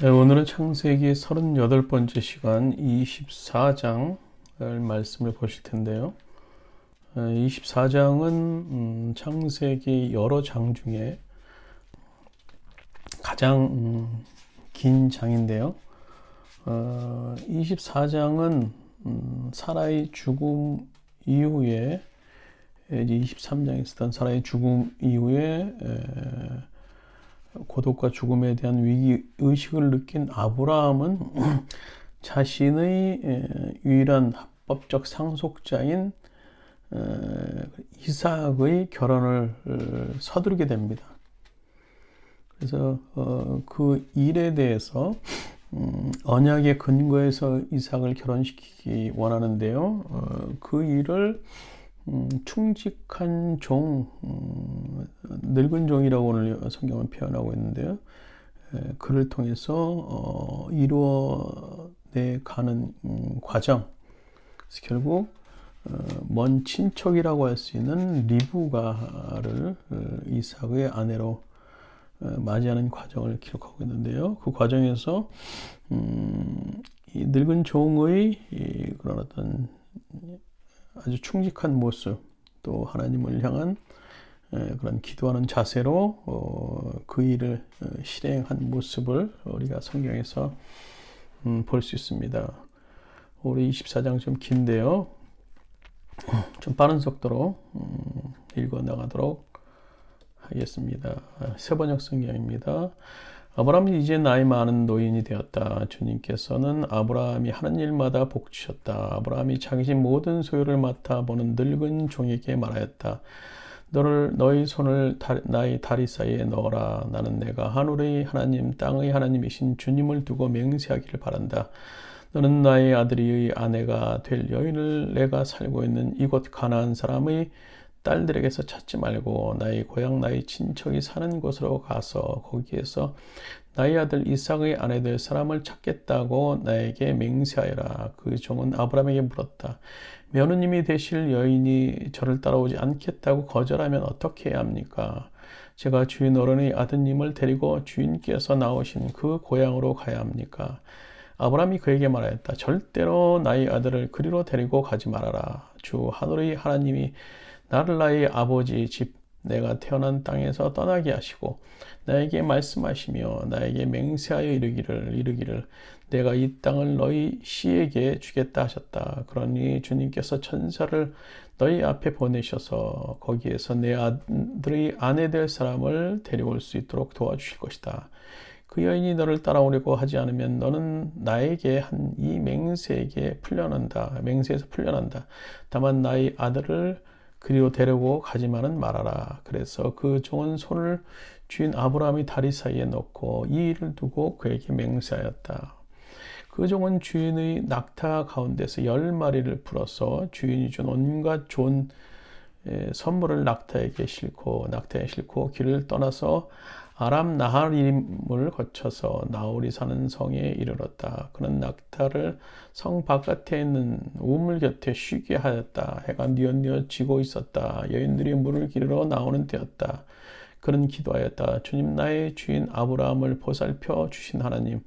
네, 오늘은 창세기 38번째 시간 24장을 말씀을 보실 텐데요. 24장은 창세기 여러 장 중에 가장 긴 장인데요. 24장은 사라의 죽음 이후에, 23장에 있었던 사라의 죽음 이후에 고독과 죽음에 대한 위기 의식을 느낀 아브라함은 자신의 유일한 합법적 상속자인 이삭의 결혼을 서두르게 됩니다. 그래서 그 일에 대해서 언약의 근거에서 이삭을 결혼시키기 원하는데요. 그 일을 충직한 종, 늙은 종이라고 오늘 성경은 표현하고 있는데요. 그를 통해서 이루어내 가는 과정. 그래서 결국 먼 친척이라고 할 수 있는 리브가를 이삭의 아내로 맞이하는 과정을 기록하고 있는데요. 그 과정에서 이 늙은 종의 그런 어떤 아주 충직한 모습, 또 하나님을 향한 그런 기도하는 자세로 그 일을 실행한 모습을 우리가 성경에서 볼 수 있습니다. 우리 24장 좀 긴데요. 좀 빠른 속도로 읽어 나가도록 하겠습니다. 세번역 성경입니다. 아브라함이 이제 나이 많은 노인이 되었다. 주님께서는 아브라함이 하는 일마다 복주셨다. 아브라함이 자기 집 모든 소유를 맡아보는 늙은 종에게 말하였다. 너희 손을 나의 다리 사이에 넣어라. 나는 내가 하늘의 하나님, 땅의 하나님이신 주님을 두고 맹세하기를 바란다. 너는 나의 아들의 아내가 될 여인을 내가 살고 있는 이곳 가나안 사람의 딸들에게서 찾지 말고 나의 고향 나의 친척이 사는 곳으로 가서 거기에서 나의 아들 이삭의 아내 될 사람을 찾겠다고 나에게 맹세하여라. 그 종은 아브라함에게 물었다. 며느님이 되실 여인이 저를 따라오지 않겠다고 거절하면 어떻게 해야 합니까? 제가 주인 어른의 아드님을 데리고 주인께서 나오신 그 고향으로 가야 합니까? 아브라함이 그에게 말하였다. 절대로 나의 아들을 그리로 데리고 가지 말아라. 주 하늘의 하나님이 나를 나의 아버지 집 내가 태어난 땅에서 떠나게 하시고 나에게 말씀하시며 나에게 맹세하여 이르기를 내가 이 땅을 너희 씨에게 주겠다 하셨다. 그러니 주님께서 천사를 너희 앞에 보내셔서 거기에서 내 아들의 아내 될 사람을 데려올 수 있도록 도와주실 것이다. 그 여인이 너를 따라오려고 하지 않으면 너는 나에게 한 이 맹세에서 풀려난다. 다만 나의 아들을 그리로 데리고 가지만은 말아라. 그래서 그 종은 손을 주인 아브라함의 다리 사이에 넣고 이 일을 두고 그에게 맹세하였다. 그 종은 주인의 낙타 가운데서 10마리를 풀어서 주인이 준 온갖 좋은 선물을 낙타에 싣고 길을 떠나서 아람 나하림을 거쳐서 나홀이 사는 성에 이르렀다. 그는 낙타를 성 바깥에 있는 우물 곁에 쉬게 하였다. 해가 뉘엿뉘엿 지고 있었다. 여인들이 물을 기르러 나오는 때였다. 그는 기도하였다. 주님, 나의 주인 아브라함을 보살펴 주신 하나님,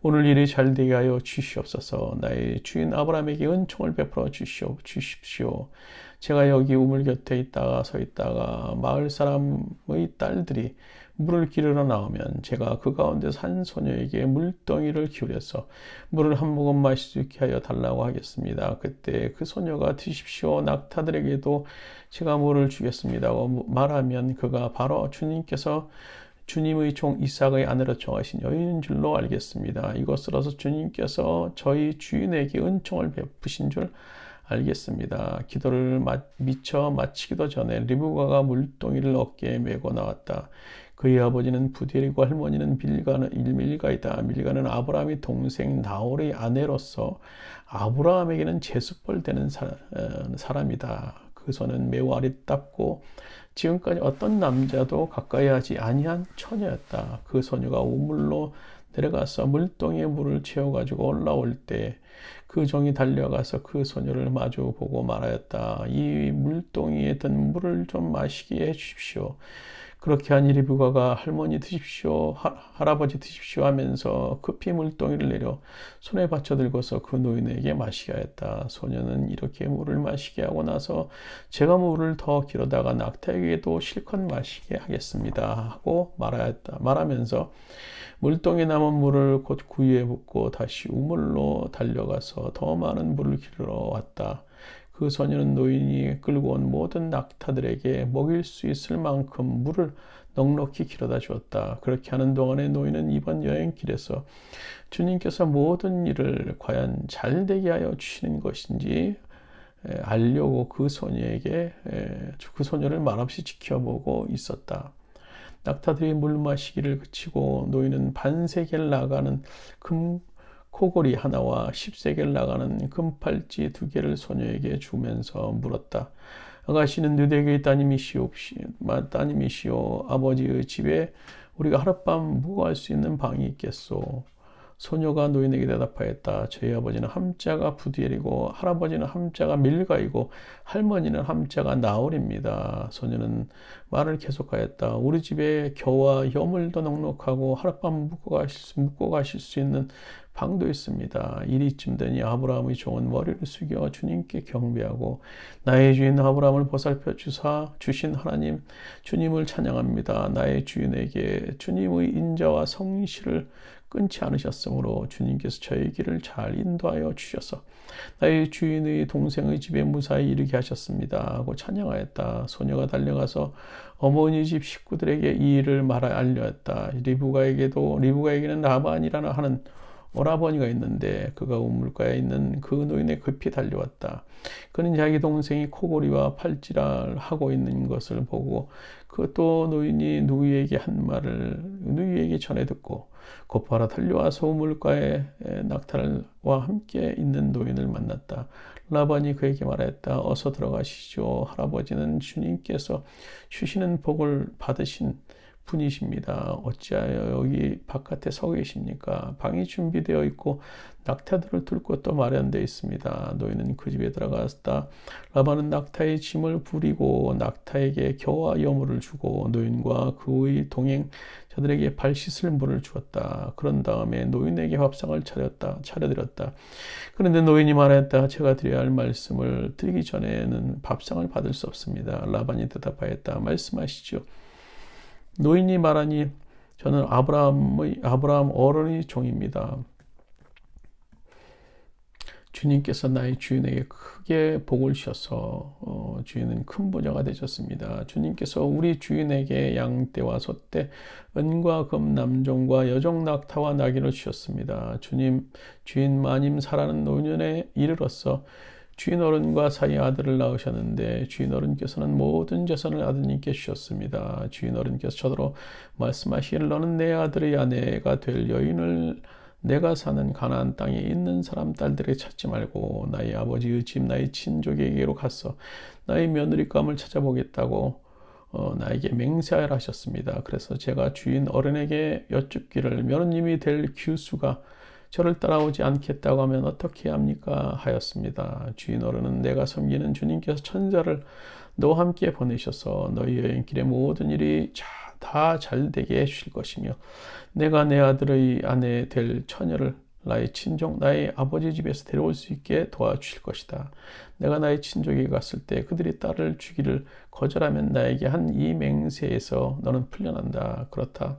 오늘 일이 잘 되게 하여 주시옵소서. 나의 주인 아브라함에게 은총을 베풀어 주십시오. 제가 여기 우물 곁에 서 있다가 마을 사람의 딸들이 물을 기르러 나오면 제가 그 가운데서 한 소녀에게 물덩이를 기울여서 물을 한 모금 마실 수 있게 하여 달라고 하겠습니다. 그때 그 소녀가 드십시오. 낙타들에게도 제가 물을 주겠습니다고 말하면 그가 바로 주님께서 주님의 종 이삭의 아내로 정하신 여인인 줄로 알겠습니다. 이것으로서 주님께서 저희 주인에게 은총을 베푸신 줄 알겠습니다. 기도를 미처 마치기도 전에 리브가가 물동이를 어깨에 메고 나왔다. 그의 아버지는 부델이고 할머니는 밀가이다. 밀가는 아브라함의 동생 나홀의 아내로서 아브라함에게는 제수벌 되는 사람이다. 그 손은 매우 아리답고 지금까지 어떤 남자도 가까이 하지 아니한 처녀였다. 그 소녀가 우물로 내려가서 물동이에 물을 채워가지고 올라올 때 그 종이 달려가서 그 소녀를 마주보고 말하였다. 이 물동이에 든 물을 좀 마시게 해주십시오. 그렇게 하니 리브가가 할머니 드십시오, 할아버지 드십시오 하면서 급히 물동이를 내려 손에 받쳐 들고서 그 노인에게 마시게 하였다. 소녀는 이렇게 물을 마시게 하고 나서 제가 물을 더 길어다가 낙타에게도 실컷 마시게 하겠습니다 하고 말하면서 물동에 남은 물을 곧 구유에 붓고 다시 우물로 달려가서 더 많은 물을 길러 왔다. 그 소녀는 노인이 끌고 온 모든 낙타들에게 먹일 수 있을 만큼 물을 넉넉히 길어다 주었다. 그렇게 하는 동안에 노인은 이번 여행길에서 주님께서 모든 일을 과연 잘 되게 하여 주시는 것인지 알려고 그 소녀를 말없이 지켜보고 있었다. 낙타들이 물 마시기를 그치고 노인은 반세겔 나가는 금 코골이 하나와 10세겔 나가는 금팔찌 2개를 소녀에게 주면서 물었다. 아가씨는 너희에게 따님이시오. 아버지의 집에 우리가 하룻밤 묵어갈 수 있는 방이 있겠소. 소녀가 노인에게 대답하였다. 저희 아버지는 함자가 부디엘이고 할아버지는 함자가 밀가이고 할머니는 함자가 나홀입니다. 소녀는 말을 계속하였다. 우리 집에 겨와 여물도 넉넉하고 하룻밤 묵고 가실 수 있는 방도 있습니다. 이리쯤 되니 아브라함의 종은 머리를 숙여 주님께 경배하고 나의 주인 아브라함을 보살펴 주신 하나님 주님을 찬양합니다. 나의 주인에게 주님의 인자와 성실을 끊지 않으셨으므로 주님께서 저의 길을 잘 인도하여 주셔서 나의 주인의 동생의 집에 무사히 이르게 하셨습니다 하고 찬양하였다. 소녀가 달려가서 어머니 집 식구들에게 이 일을 알려했다. 리브가에게는 라반이라는 하는 오라버니가 있는데 그가 우물가에 있는 그 노인에 급히 달려왔다. 그는 자기 동생이 코골이와 팔찌를 하고 있는 것을 보고 그 또 노인이 누이에게 한 말을 누이에게 전해 듣고 곧바로 달려와서 우물가에 낙타와 함께 있는 노인을 만났다. 라반이 그에게 말했다. 어서 들어가시죠. 할아버지는 주님께서 주시는 복을 받으신 분이십니다. 어찌하여 여기 바깥에 서 계십니까? 방이 준비되어 있고 낙타들을 둘 곳도 마련되어 있습니다. 노인은 그 집에 들어갔다. 라반은 낙타의 짐을 부리고 낙타에게 겨와 여물을 주고 노인과 그의 동행자들에게 발 씻을 물을 주었다. 그런 다음에 노인에게 밥상을 차려드렸다. 그런데 노인이 말했다. 제가 드려야 할 말씀을 드리기 전에는 밥상을 받을 수 없습니다. 라반이 대답하였다. 말씀하시죠. 노인이 말하니 저는 아브라함 어른의 종입니다. 주님께서 나의 주인에게 크게 복을 주셔서 주인은 큰 부자가 되셨습니다. 주님께서 우리 주인에게 양떼와 소떼, 은과 금, 남종과 여종 낙타와 나귀를 주셨습니다. 주인 마님 사라는 노년에 이르러서 주인 어른과 사이 아들을 낳으셨는데 주인 어른께서는 모든 재산을 아드님께 주셨습니다. 주인 어른께서 저더러 말씀하시기를 너는 내 아들의 아내가 될 여인을 내가 사는 가나안 땅에 있는 사람 딸들에게 찾지 말고 나의 아버지의 집 나의 친족에게로 가서 나의 며느리감을 찾아보겠다고 나에게 맹세하라 하셨습니다. 그래서 제가 주인 어른에게 여쭙기를 며느님이 될 규수가 저를 따라오지 않겠다고 하면 어떻게 합니까? 하였습니다. 주인 어른은 내가 섬기는 주님께서 천사를 너와 함께 보내셔서 너희 여행길의 모든 일이 다 잘되게 해주실 것이며 내가 내 아들의 아내 될 처녀를 나의 친족 나의 아버지 집에서 데려올 수 있게 도와주실 것이다. 내가 나의 친족에게 갔을 때 그들이 딸을 주기를 거절하면 나에게 한 이 맹세에서 너는 풀려난다. 그렇다.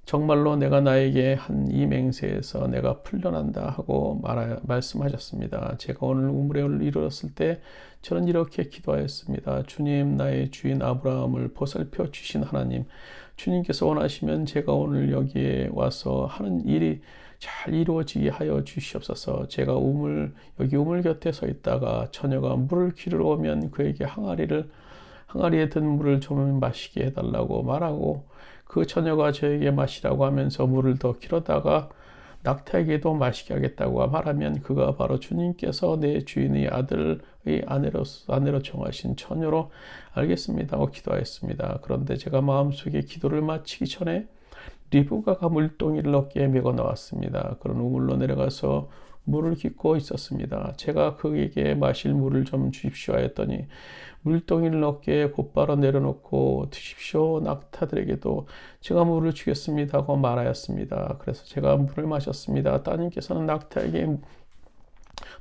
정말로 내가 나에게 한 이 맹세에서 내가 풀려난다 하고 말씀하셨습니다. 제가 오늘 우물에 이르렀을 때 저는 이렇게 기도하였습니다. 주님, 나의 주인 아브라함을 보살펴 주신 하나님, 주님께서 원하시면 제가 오늘 여기에 와서 하는 일이 잘 이루어지게 하여 주시옵소서. 제가 여기 우물 곁에 서 있다가 처녀가 물을 기르러 오면 그에게 항아리에 든 물을 좀 마시게 해달라고 말하고 그 처녀가 저에게 마시라고 하면서 물을 더 길어다가 낙타에게도 마시게 하겠다고 말하면 그가 바로 주님께서 내 주인의 아들의 아내로 정하신 처녀로 알겠습니다 하고 기도하였습니다. 그런데 제가 마음속에 기도를 마치기 전에 리브가가 물동이를 어깨에 메고 나왔습니다. 그런 우물로 내려가서 물을 깃고 있었습니다. 제가 그에게 마실 물을 좀 주십시오 하였더니 물동이를 어깨에 곧바로 내려놓고 드십시오. 낙타들에게도 제가 물을 주겠습니다 하고 말하였습니다. 그래서 제가 물을 마셨습니다. 따님께서는 낙타에게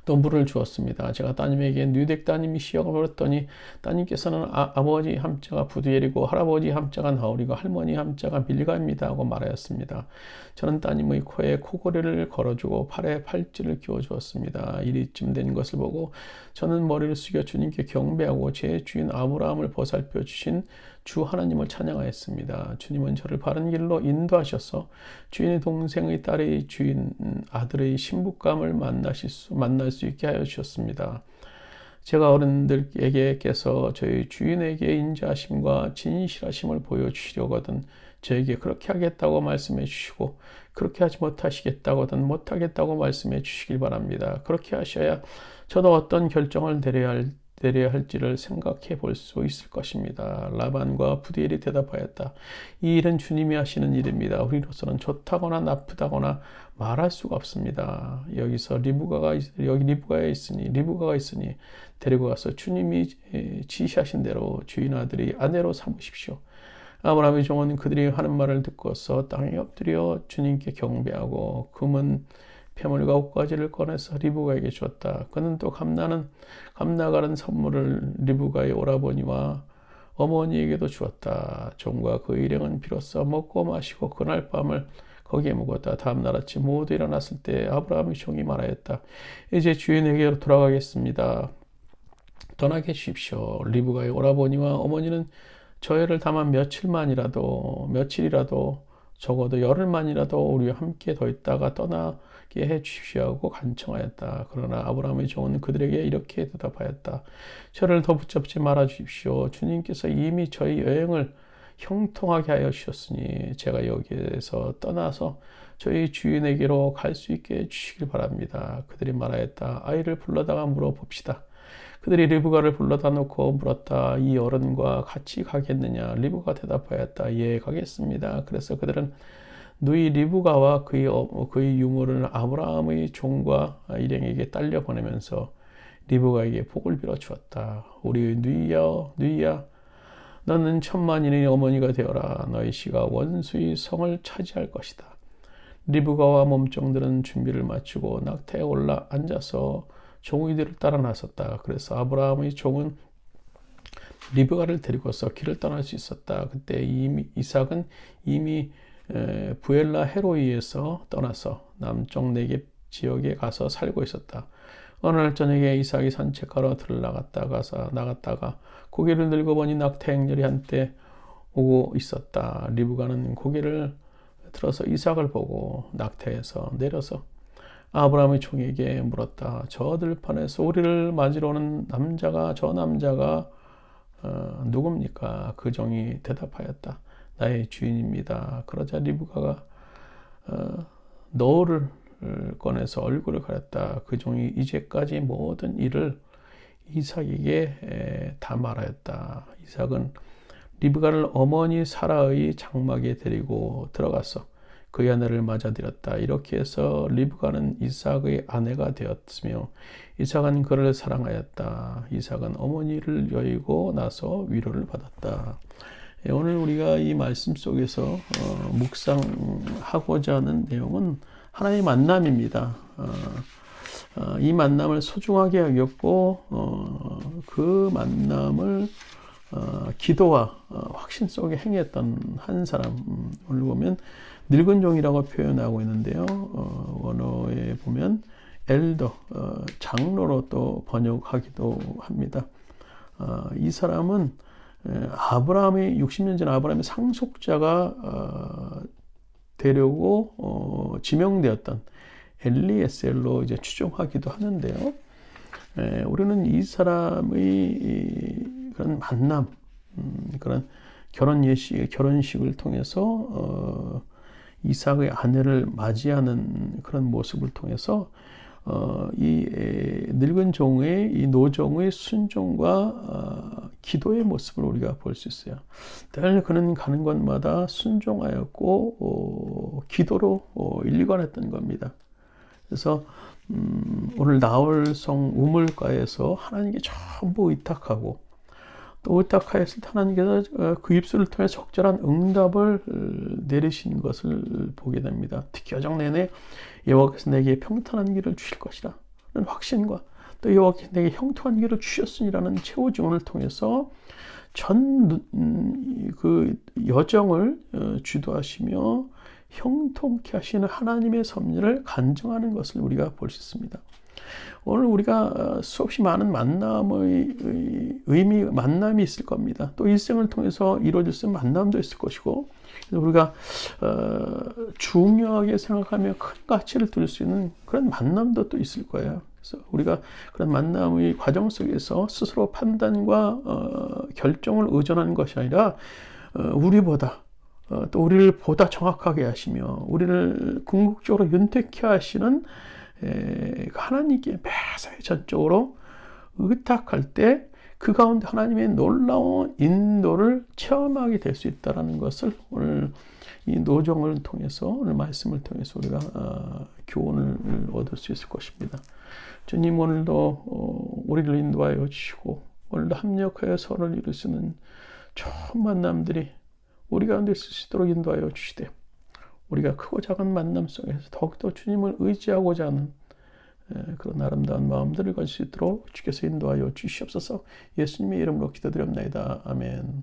또 물을 주었습니다. 제가 따님에게 뉴덱 따님이시여 물었더니 따님께서는 아버지 함자가 부두엘이고 할아버지 함자가 나홀이고 할머니 함자가 밀가입니다 하고 말하였습니다. 저는 따님의 코에 코고리를 걸어주고 팔에 팔찌를 끼워주었습니다. 이리쯤 된 것을 보고 저는 머리를 숙여 주님께 경배하고 제 주인 아브라함을 보살펴 주신 주 하나님을 찬양하였습니다. 주님은 저를 바른 길로 인도하셔서 주인의 동생의 딸의 주인 아들의 신부감을 만날 수 있게 하여 주셨습니다. 제가 어른들에게께서 저희 주인에게 인자하심과 진실하심을 보여주시려거든 저에게 그렇게 하겠다고 말씀해 주시고 그렇게 하지 못하시겠다거든 못하겠다고 말씀해 주시길 바랍니다. 그렇게 하셔야 저도 어떤 결정을 내려야 할지를 생각해 볼 수 있을 것입니다. 라반과 부디엘이 대답하였다. 이 일은 주님이 하시는 일입니다. 우리로서는 좋다거나 나쁘다거나 말할 수가 없습니다. 여기서 리브가가 있으니 데리고 가서 주님이 지시하신 대로 주인 아들이 아내로 삼으십시오. 아브라함의 종은 그들이 하는 말을 듣고서 땅에 엎드려 주님께 경배하고 금은 폐물과 옷가지를 꺼내서 리브가에게 주었다. 그는 또 감나가는 선물을 리브가의 오라버니와 어머니에게도 주었다. 종과 그 일행은 비로소 먹고 마시고 그날 밤을 거기에 묵었다. 다음 날 아침 모두 일어났을 때 아브라함의 종이 말하였다. 이제 주인에게로 돌아가겠습니다. 떠나게 주십시오. 리브가의 오라버니와 어머니는 저희를 다만 며칠이라도 적어도 열흘만이라도 우리와 함께 더 있다가 떠나게 해 주십시오 하고 간청하였다. 그러나 아브라함의 종은 그들에게 이렇게 대답하였다. 저를 더 붙잡지 말아 주십시오. 주님께서 이미 저희 여행을 형통하게 하여 주셨으니 제가 여기에서 떠나서 저희 주인에게로 갈 수 있게 해 주시길 바랍니다. 그들이 말하였다. 아이를 불러다가 물어봅시다. 그들이 리브가를 불러다 놓고 물었다. 이 어른과 같이 가겠느냐? 리브가 대답하였다. 예, 가겠습니다. 그래서 그들은 누이 리브가와 그의 유모를 아브라함의 종과 일행에게 딸려 보내면서 리브가에게 복을 빌어 주었다. 우리의 누이야, 너는 천만인의 어머니가 되어라. 너희 씨가 원수의 성을 차지할 것이다. 리브가와 몸종들은 준비를 마치고 낙타에 올라 앉아서 종이들을 따라 나섰다. 그래서 아브라함의 종은 리브가를 데리고서 길을 떠날 수 있었다. 그때 이삭은 이미 부엘라 헤로이에서 떠나서 남쪽 네겝 지역에 가서 살고 있었다. 어느 날 저녁에 이삭이 산책하러 들을 나갔다가 고개를 들고 보니 낙타 행렬이 한때 오고 있었다. 리브가는 고개를 들어서 이삭을 보고 낙타에서 내려서 아브라함의 종에게 물었다. 저 들판에서 우리를 맞으러 오는 저 남자가 누굽니까? 그 종이 대답하였다. 나의 주인입니다. 그러자 리브가가 너울을 꺼내서 얼굴을 가렸다. 그 종이 이제까지 모든 일을 이삭에게 다 말하였다. 이삭은 리브가를 어머니 사라의 장막에 데리고 들어가서 그의 아내를 맞아들였다. 이렇게 해서 리브가는 이삭의 아내가 되었으며 이삭은 그를 사랑하였다. 이삭은 어머니를 여의고 나서 위로를 받았다. 오늘 우리가 이 말씀 속에서 묵상하고자 하는 내용은 하나님의 만남입니다. 이 만남을 소중하게 여겼고 그 만남을 기도와 확신 속에 행했던 한 사람, 오늘 보면 늙은 종이라고 표현하고 있는데요. 원어에 보면 엘더, 장로로 또 번역하기도 합니다. 이 사람은 60년 전 아브라함의 상속자가 되려고 지명되었던 엘리에셀로 이제 추정하기도 하는데요. 우리는 이 사람의 그런 만남, 그런 결혼식을 통해서 이삭의 아내를 맞이하는 그런 모습을 통해서 늙은 종의 이 노종의 순종과 기도의 모습을 우리가 볼 수 있어요. 늘 그는 가는 곳마다 순종하였고 기도로 일관했던 겁니다. 그래서 오늘 나홀성 우물가에서 하나님께 전부 의탁하고 또 의탁하였을 때 하나님께서 그 입술을 통해 적절한 응답을 내리신 것을 보게 됩니다. 특히 여정 내내 여호와께서 내게 평탄한 길을 주실 것이라 는 확신과 또 여호와께서 내게 형통한 길을 주셨으니라는 최후 증언을 통해서 전 그 여정을 주도하시며 형통케 하시는 하나님의 섭리를 간증하는 것을 우리가 볼 수 있습니다. 오늘 우리가 수없이 많은 만남이 있을 겁니다. 또 일생을 통해서 이루어질 수 있는 만남도 있을 것이고, 우리가 중요하게 생각하며 큰 가치를 둘 수 있는 그런 만남도 또 있을 거예요. 그래서 우리가 그런 만남의 과정 속에서 스스로 판단과 결정을 의존하는 것이 아니라 우리보다 또 우리를 보다 정확하게 하시며 우리를 궁극적으로 윤택케 하시는 하나님께 매사에 전적으로 의탁할 때 그 가운데 하나님의 놀라운 인도를 체험하게 될 수 있다는 것을 오늘 이 노정을 통해서 오늘 말씀을 통해서 우리가 교훈을 얻을 수 있을 것입니다. 주님 오늘도 우리를 인도하여 주시고 오늘도 합력하여 서로를 이룰 수 있는 좋은 만남들이 우리 가운데 있을 수 있도록 인도하여 주시되 우리가 크고 작은 만남 속에서 더욱더 주님을 의지하고자 하는 그런 아름다운 마음들을 가질 수 있도록 주께서 인도하여 주시옵소서. 예수님의 이름으로 기도드립니다. 아멘.